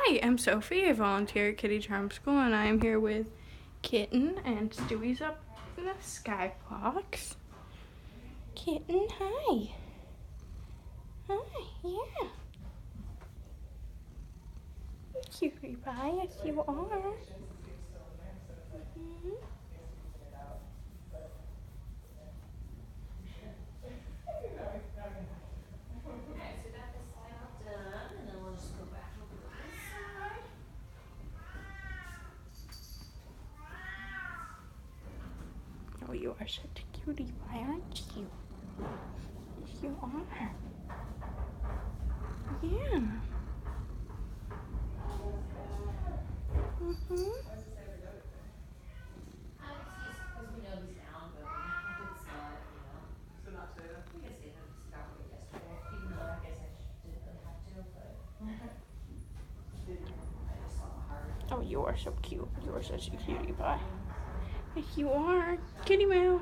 Hi, I'm Sophie. I volunteer at Kitty Charm School, and I am here with Kitten and Stewie's up in the skybox. Kitten, hi. Hi, yeah. Cutie pie, yes you are. Mhm. Oh, you are such a cutie pie, aren't you? Yes, you are. Yeah. Mhm. Oh, you are so cute. You are such a cutie pie. Yes, you are. Kitty Moo.